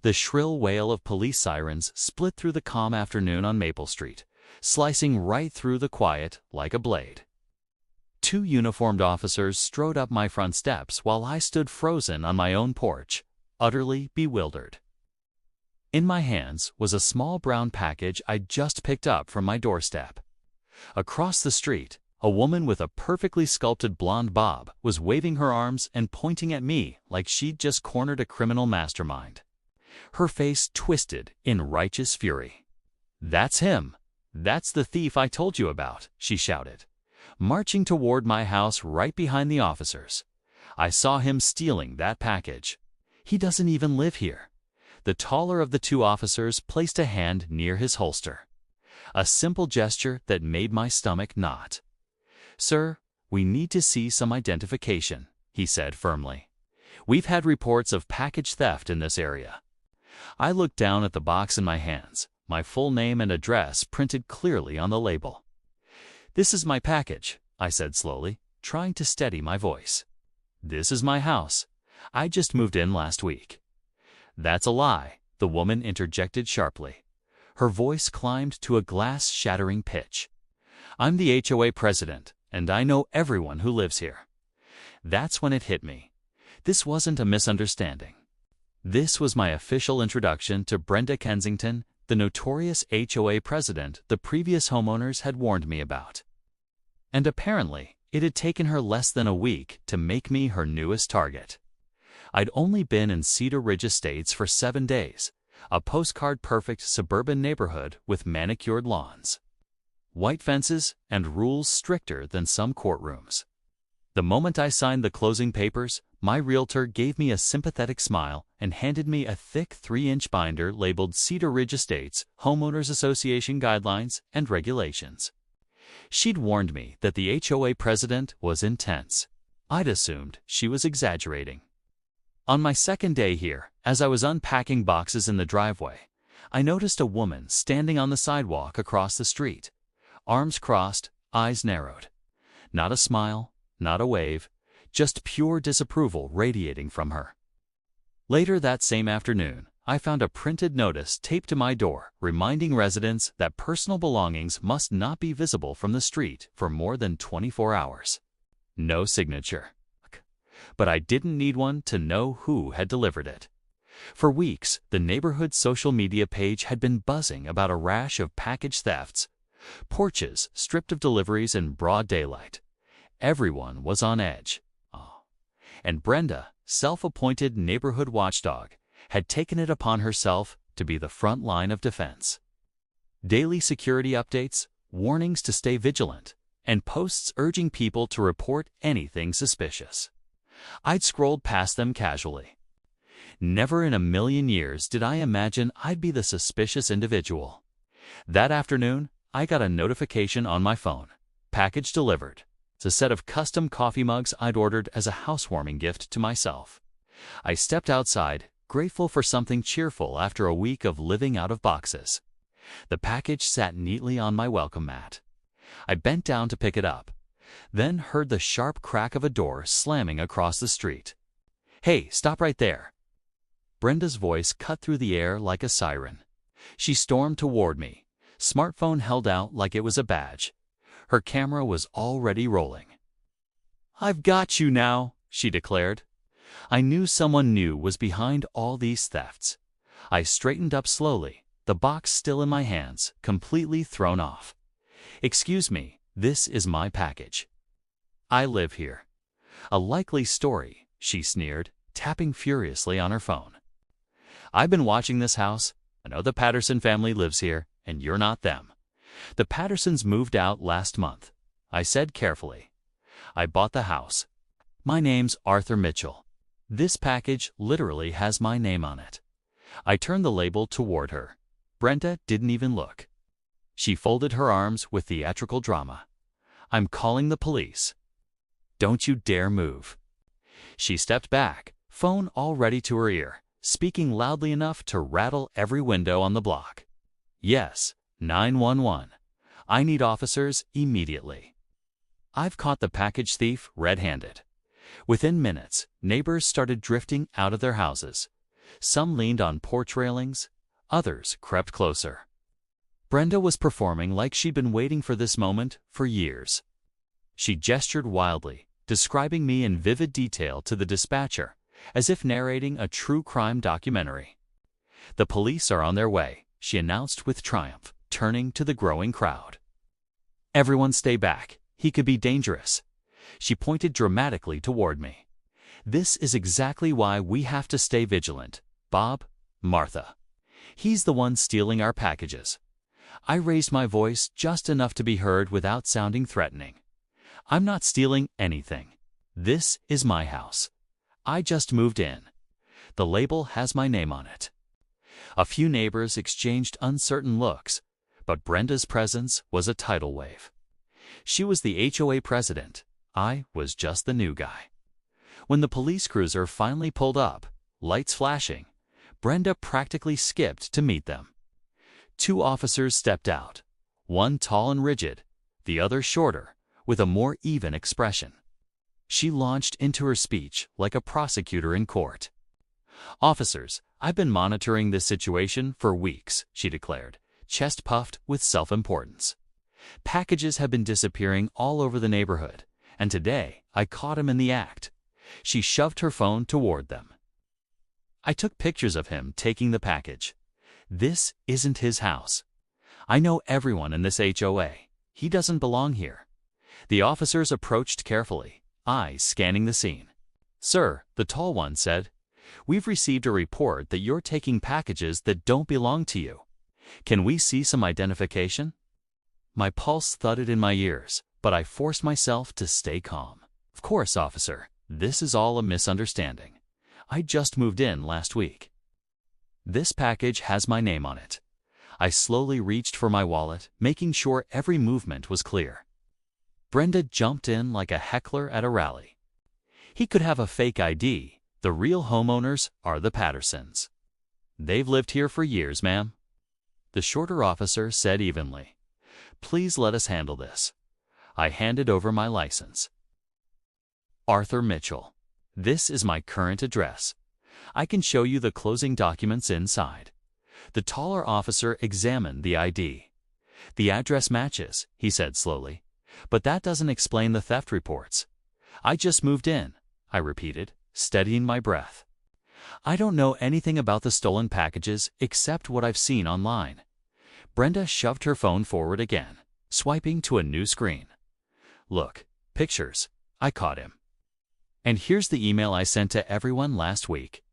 The shrill wail of police sirens split through the calm afternoon on Maple Street, slicing right through the quiet like a blade. Two uniformed officers strode up my front steps while I stood frozen on my own porch, utterly bewildered. In my hands was a small brown package I'd just picked up from my doorstep. Across the street, a woman with a perfectly sculpted blonde bob was waving her arms and pointing at me like she'd just cornered a criminal mastermind. Her face twisted in righteous fury. "That's him! That's the thief I told you about," she shouted, marching toward my house right behind the officers. "I saw him stealing that package. He doesn't even live here." The taller of the two officers placed a hand near his holster. A simple gesture that made my stomach knot. "Sir, we need to see some identification," he said firmly. "We've had reports of package theft in this area." I looked down at the box in my hands, my full name and address printed clearly on the label. "This is my package," I said slowly, trying to steady my voice. "This is my house. I just moved in last week." "That's a lie," the woman interjected sharply. Her voice climbed to a glass-shattering pitch. "I'm the HOA president, and I know everyone who lives here." That's when it hit me. This wasn't a misunderstanding. This was my official introduction to Brenda Kensington, the notorious HOA president the previous homeowners had warned me about. And apparently, it had taken her less than a week to make me her newest target. I'd only been in Cedar Ridge Estates for 7 days, a postcard-perfect suburban neighborhood with manicured lawns, white fences, and rules stricter than some courtrooms. The moment I signed the closing papers, my realtor gave me a sympathetic smile and handed me a thick 3-inch binder labeled Cedar Ridge Estates Homeowners Association Guidelines and Regulations. She'd warned me that the HOA president was intense. I'd assumed she was exaggerating. On my second day here, as I was unpacking boxes in the driveway, I noticed a woman standing on the sidewalk across the street, arms crossed, eyes narrowed. Not a smile, not a wave, just pure disapproval radiating from her. Later that same afternoon, I found a printed notice taped to my door reminding residents that personal belongings must not be visible from the street for more than 24 hours. No signature. But I didn't need one to know who had delivered it. For weeks, the neighborhood social media page had been buzzing about a rash of package thefts, porches stripped of deliveries in broad daylight. Everyone was on edge. And Brenda, self-appointed neighborhood watchdog, had taken it upon herself to be the front line of defense. Daily security updates, warnings to stay vigilant, and posts urging people to report anything suspicious. I'd scrolled past them casually. Never in a million years did I imagine I'd be the suspicious individual. That afternoon, I got a notification on my phone. Package delivered. It's a set of custom coffee mugs I'd ordered as a housewarming gift to myself. I stepped outside, grateful for something cheerful after a week of living out of boxes. The package sat neatly on my welcome mat. I bent down to pick it up, then heard the sharp crack of a door slamming across the street. "Hey, stop right there!" Brenda's voice cut through the air like a siren. She stormed toward me, smartphone held out like it was a badge. Her camera was already rolling. "I've got you now," she declared. I knew someone new was behind all these thefts. I straightened up slowly, the box still in my hands, completely thrown off. "Excuse me, this is my package. I live here." "A likely story," she sneered, tapping furiously on her phone. "I've been watching this house. I know the Patterson family lives here, and you're not them. The Pattersons moved out last month," I said carefully. "I bought the house. My name's Arthur Mitchell. This package literally has my name on it." I turned the label toward her. Brenda didn't even look. She folded her arms with theatrical drama. "I'm calling the police." "Don't you dare move." She stepped back, phone already to her ear, speaking loudly enough to rattle every window on the block. "Yes, 911. I need officers immediately. I've caught the package thief red-handed." Within minutes, neighbors started drifting out of their houses. Some leaned on porch railings, others crept closer. Brenda was performing like she'd been waiting for this moment for years. She gestured wildly, describing me in vivid detail to the dispatcher, as if narrating a true crime documentary. "The police are on their way," she announced with triumph, turning to the growing crowd. "Everyone stay back. He could be dangerous." She pointed dramatically toward me. "This is exactly why we have to stay vigilant. Bob, Martha. He's the one stealing our packages." I raised my voice just enough to be heard without sounding threatening. "I'm not stealing anything. This is my house. I just moved in. The label has my name on it." A few neighbors exchanged uncertain looks, but Brenda's presence was a tidal wave. She was the HOA president. I was just the new guy. When the police cruiser finally pulled up, lights flashing, Brenda practically skipped to meet them. Two officers stepped out, one tall and rigid, the other shorter, with a more even expression. She launched into her speech like a prosecutor in court. "Officers, I've been monitoring this situation for weeks," she declared, chest puffed with self-importance. "Packages have been disappearing all over the neighborhood, and today I caught him in the act." She shoved her phone toward them. "I took pictures of him taking the package. This isn't his house. I know everyone in this HOA. He doesn't belong here." The officers approached carefully, eyes scanning the scene. "Sir," the tall one said, "we've received a report that you're taking packages that don't belong to you. Can we see some identification?" My pulse thudded in my ears, but I forced myself to stay calm. "Of course, officer. This is all a misunderstanding. I just moved in last week. This package has my name on it." I slowly reached for my wallet, making sure every movement was clear. Brenda jumped in like a heckler at a rally. "He could have a fake ID. The real homeowners are the Pattersons. They've lived here for years, ma'am." The shorter officer said evenly, "Please let us handle this." I handed over my license. "Arthur Mitchell. This is my current address. I can show you the closing documents inside." The taller officer examined the ID. "The address matches," he said slowly, "but that doesn't explain the theft reports." "I just moved in," I repeated, steadying my breath. "I don't know anything about the stolen packages except what I've seen online." Brenda shoved her phone forward again, swiping to a new screen. "Look, pictures. I caught him. And here's the email I sent to everyone last week.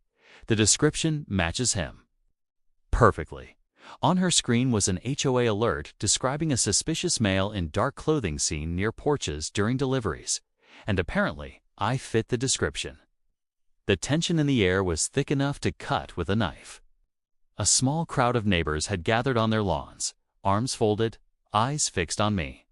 The description matches him perfectly." On her screen was an HOA alert describing a suspicious male in dark clothing seen near porches during deliveries, and apparently I fit the description. The tension in the air was thick enough to cut with a knife. A small crowd of neighbors had gathered on their lawns, arms folded, eyes fixed on me.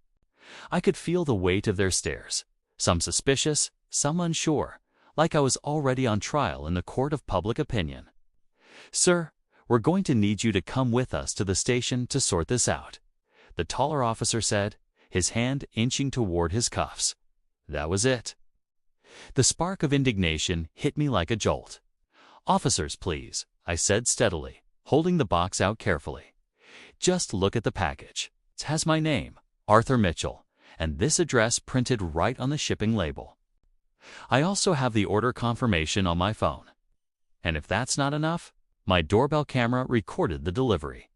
I could feel the weight of their stares, some suspicious, some unsure, like I was already on trial in the court of public opinion. "Sir, we're going to need you to come with us to the station to sort this out," the taller officer said, his hand inching toward his cuffs. That was it. The spark of indignation hit me like a jolt. "Officers, please," I said steadily, holding the box out carefully. "Just look at the package. It has my name, Arthur Mitchell, and this address printed right on the shipping label. I also have the order confirmation on my phone. And if that's not enough, my doorbell camera recorded the delivery."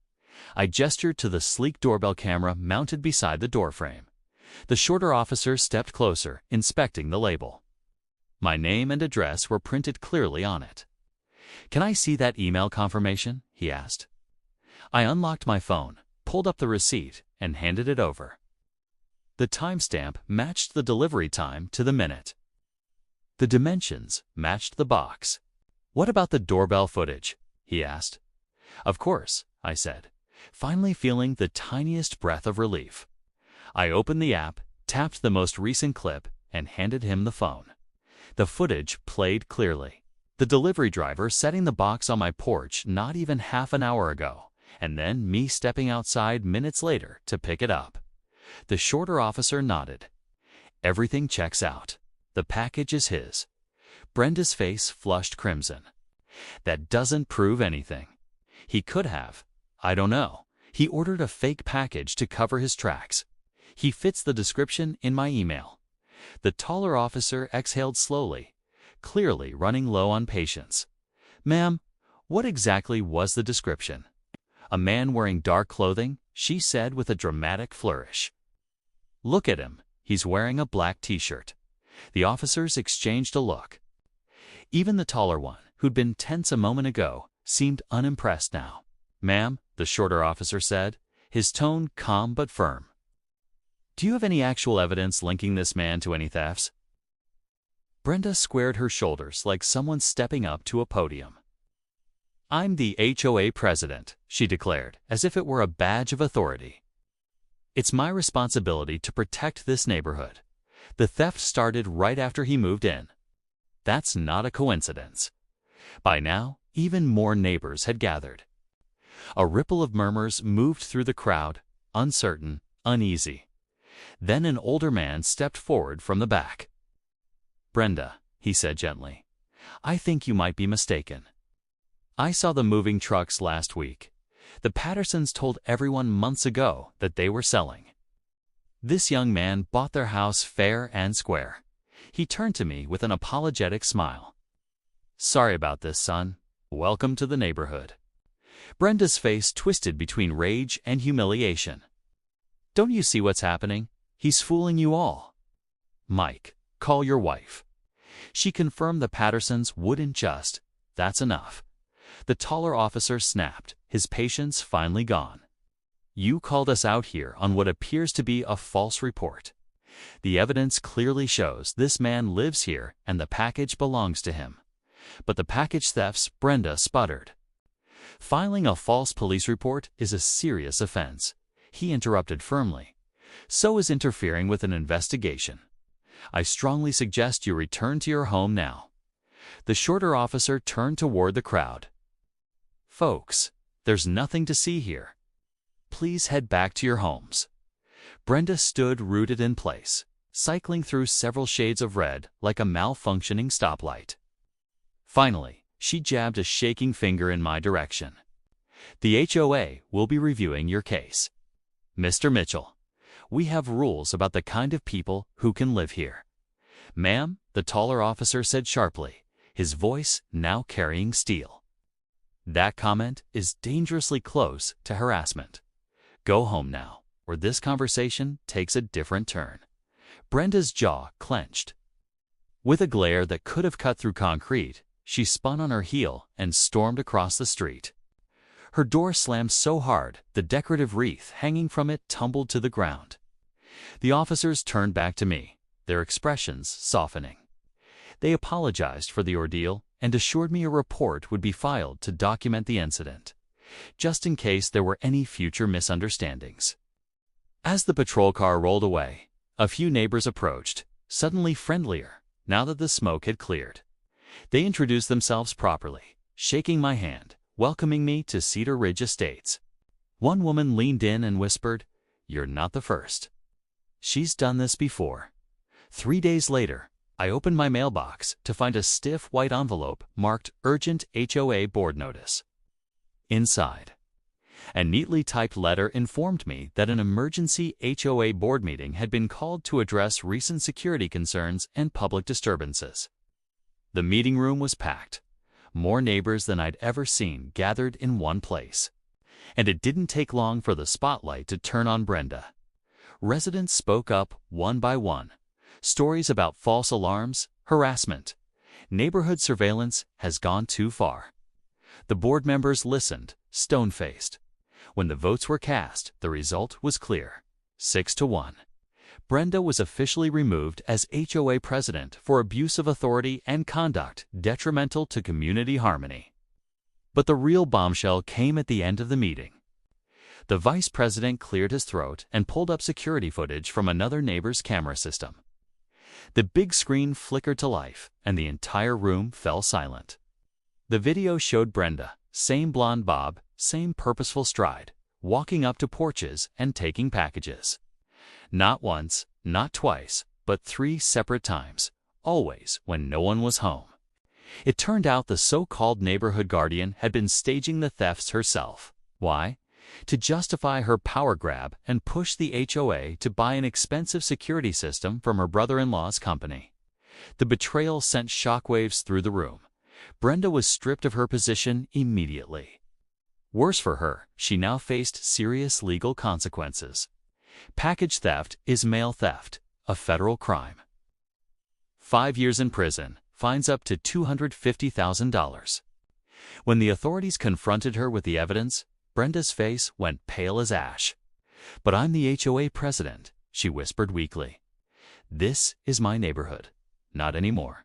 I gestured to the sleek doorbell camera mounted beside the doorframe. The shorter officer stepped closer, inspecting the label. My name and address were printed clearly on it. "Can I see that email confirmation?" he asked. I unlocked my phone, pulled up the receipt, and handed it over. The timestamp matched the delivery time to the minute. The dimensions matched the box. "What about the doorbell footage?" he asked. "Of course," I said, finally feeling the tiniest breath of relief. I opened the app, tapped the most recent clip, and handed him the phone. The footage played clearly. The delivery driver setting the box on my porch not even half an hour ago, and then me stepping outside minutes later to pick it up. The shorter officer nodded. "Everything checks out. The package is his." Brenda's face flushed crimson. That doesn't prove anything. He could have. I don't know. He ordered a fake package to cover his tracks. He fits the description in my email. The taller officer exhaled slowly, clearly running low on patience. Ma'am, what exactly was the description? A man wearing dark clothing, she said with a dramatic flourish. Look at him. He's wearing a black t-shirt. The officers exchanged a look. Even the taller one, who'd been tense a moment ago, seemed unimpressed now. Ma'am, the shorter officer said, his tone calm but firm. Do you have any actual evidence linking this man to any thefts? Brenda squared her shoulders like someone stepping up to a podium. I'm the HOA president, she declared, as if it were a badge of authority. It's my responsibility to protect this neighborhood. The theft started right after he moved in. That's not a coincidence. By now, even more neighbors had gathered. A ripple of murmurs moved through the crowd, uncertain, uneasy. Then an older man stepped forward from the back. Brenda, he said gently, I think you might be mistaken. I saw the moving trucks last week. The Pattersons told everyone months ago that they were selling. This young man bought their house fair and square. He turned to me with an apologetic smile. Sorry about this, son. Welcome to the neighborhood. Brenda's face twisted between rage and humiliation. Don't you see what's happening? He's fooling you all. Mike, call your wife. She confirmed the Pattersons wouldn't just. That's enough. The taller officer snapped, his patience finally gone. You called us out here on what appears to be a false report. The evidence clearly shows this man lives here and the package belongs to him. But the package thefts, Brenda sputtered. Filing a false police report is a serious offense. He interrupted firmly. So is interfering with an investigation. I strongly suggest you return to your home now. The shorter officer turned toward the crowd. Folks, there's nothing to see here. Please head back to your homes. Brenda stood rooted in place, cycling through several shades of red like a malfunctioning stoplight. Finally, she jabbed a shaking finger in my direction. The HOA will be reviewing your case. Mr. Mitchell, we have rules about the kind of people who can live here. Ma'am, the taller officer said sharply, his voice now carrying steel. That comment is dangerously close to harassment. Go home now, or this conversation takes a different turn. Brenda's jaw clenched. With a glare that could have cut through concrete, she spun on her heel and stormed across the street. Her door slammed so hard, the decorative wreath hanging from it tumbled to the ground. The officers turned back to me, their expressions softening. They apologized for the ordeal and assured me a report would be filed to document the incident, just in case there were any future misunderstandings. As the patrol car rolled away, a few neighbors approached, suddenly friendlier, now that the smoke had cleared. They introduced themselves properly, shaking my hand, welcoming me to Cedar Ridge Estates. One woman leaned in and whispered, "You're not the first." She's done this before. 3 days later, I opened my mailbox to find a stiff white envelope marked Urgent HOA Board Notice. Inside, a neatly typed letter informed me that an emergency HOA board meeting had been called to address recent security concerns and public disturbances. The meeting room was packed. More neighbors than I'd ever seen gathered in one place. And it didn't take long for the spotlight to turn on Brenda. Residents spoke up one by one. Stories about false alarms, harassment. Neighborhood surveillance has gone too far. The board members listened, stone-faced. When the votes were cast, the result was clear. 6-1. Brenda was officially removed as HOA president for abuse of authority and conduct detrimental to community harmony. But the real bombshell came at the end of the meeting. The vice president cleared his throat and pulled up security footage from another neighbor's camera system. The big screen flickered to life, and the entire room fell silent. The video showed Brenda, same blonde bob, same purposeful stride, walking up to porches and taking packages. Not once, not twice, but 3 separate times, always when no one was home. It turned out the so-called neighborhood guardian had been staging the thefts herself. Why? To justify her power grab and push the HOA to buy an expensive security system from her brother-in-law's company. The betrayal sent shockwaves through the room. Brenda was stripped of her position immediately. Worse for her, she now faced serious legal consequences. Package theft is mail theft, a federal crime. 5 years in prison, fines up to $250,000. When the authorities confronted her with the evidence, Brenda's face went pale as ash. "But I'm the HOA president," she whispered weakly. "This is my neighborhood. Not anymore."